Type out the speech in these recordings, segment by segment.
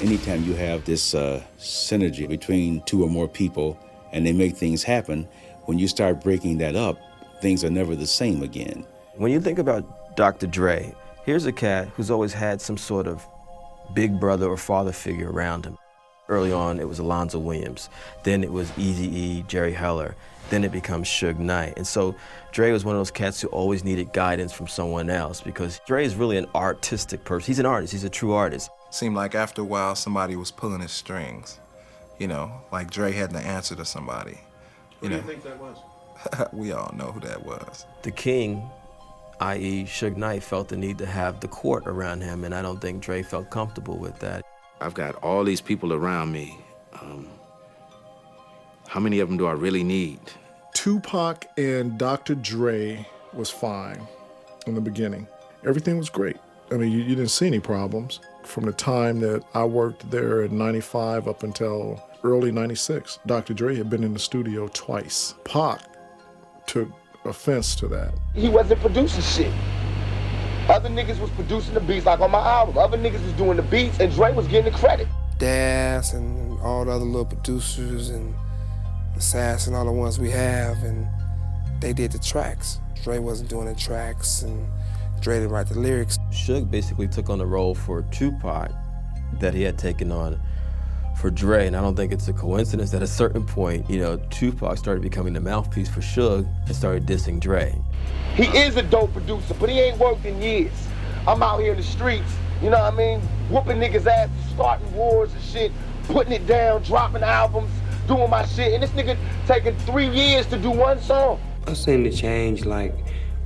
Anytime you have this synergy between two or more people and they make things happen, when you start breaking that up, things are never the same again. When you think about Dr. Dre, here's a cat who's always had some sort of big brother or father figure around him. Early on, it was Alonzo Williams. Then it was Eazy-E, Jerry Heller. Then it becomes Suge Knight. And so Dre was one of those cats who always needed guidance from someone else because Dre is really an artistic person. He's an artist. He's a true artist. Seemed like after a while, somebody was pulling his strings. You know, like Dre had to answer to somebody. Who do you think that was? We all know who that was. The king, i.e. Suge Knight, felt the need to have the court around him, and I don't think Dre felt comfortable with that. I've got all these people around me. How many of them do I really need? Tupac and Dr. Dre was fine in the beginning. Everything was great. I mean, you didn't see any problems. From the time that I worked there in 95 up until early 96, Dr. Dre had been in the studio twice. Pac took offense to that. He wasn't producing shit. Other niggas was producing the beats, like on my album. Other niggas was doing the beats, and Dre was getting the credit. Das and all the other little producers and Sass and all the ones we have, and they did the tracks. Dre wasn't doing the tracks, and Dre didn't write the lyrics. Suge basically took on the role for Tupac that he had taken on for Dre, and I don't think it's a coincidence that at a certain point, you know, Tupac started becoming the mouthpiece for Suge and started dissing Dre. He is a dope producer, but he ain't worked in years. I'm out here in the streets, you know what I mean, whooping niggas' ass, starting wars and shit, putting it down, dropping albums, doing my shit, and this nigga taking 3 years to do one song. I seen the change, like,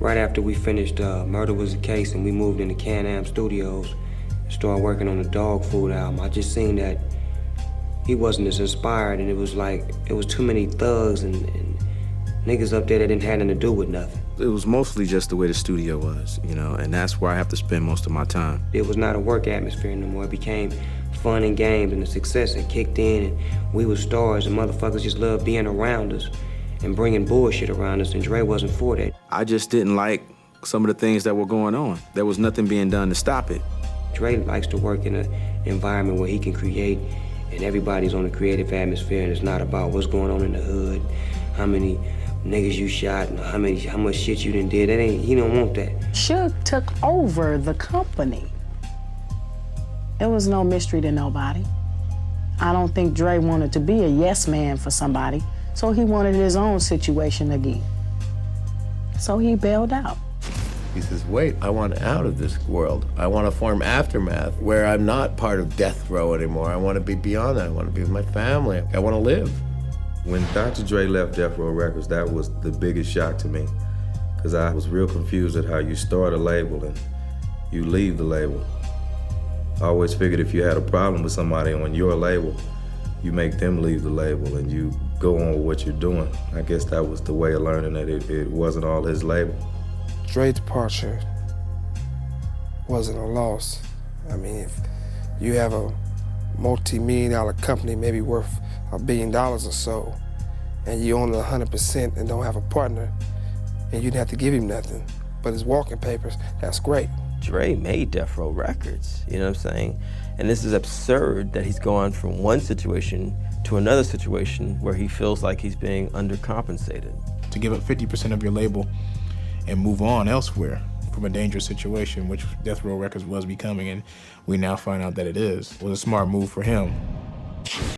right after we finished Murder Was the Case and we moved into Can-Am Studios and started working on the Dog Food album. I just seen that he wasn't as inspired, and it was like, it was too many thugs and niggas up there that didn't have nothing to do with nothing. It was mostly just the way the studio was, you know, and that's where I have to spend most of my time. It was not a work atmosphere anymore. It became fun and games, and the success had kicked in, and we were stars, and motherfuckers just loved being around us and bringing bullshit around us, and Dre wasn't for that. I just didn't like some of the things that were going on. There was nothing being done to stop it. Dre likes to work in an environment where he can create, and everybody's on a creative atmosphere, and it's not about what's going on in the hood, how many niggas you shot, and how much shit you done did. He don't want that. Suge took over the company. It was no mystery to nobody. I don't think Dre wanted to be a yes man for somebody, so he wanted his own situation again. So he bailed out. He says, wait, I want out of this world. I want to form Aftermath, where I'm not part of death row anymore. I want to be beyond that. I want to be with my family. I want to live. When Dr. Dre left Death Row Records, that was the biggest shock to me, because I was real confused at how you start a label and you leave the label. I always figured if you had a problem with somebody on your label, you make them leave the label and you go on with what you're doing. I guess that was the way of learning that it wasn't all his label. Dre's departure wasn't a loss. I mean, if you have a multi-million-dollar company, maybe worth $1 billion or so, and you own it 100% and don't have a partner, and you didn't have to give him nothing but his walking papers, that's great. Dre made Death Row Records, you know what I'm saying? And this is absurd that he's gone from one situation to another situation where he feels like he's being undercompensated. To give up 50% of your label and move on elsewhere from a dangerous situation, which Death Row Records was becoming, and we now find out that it is, was a smart move for him.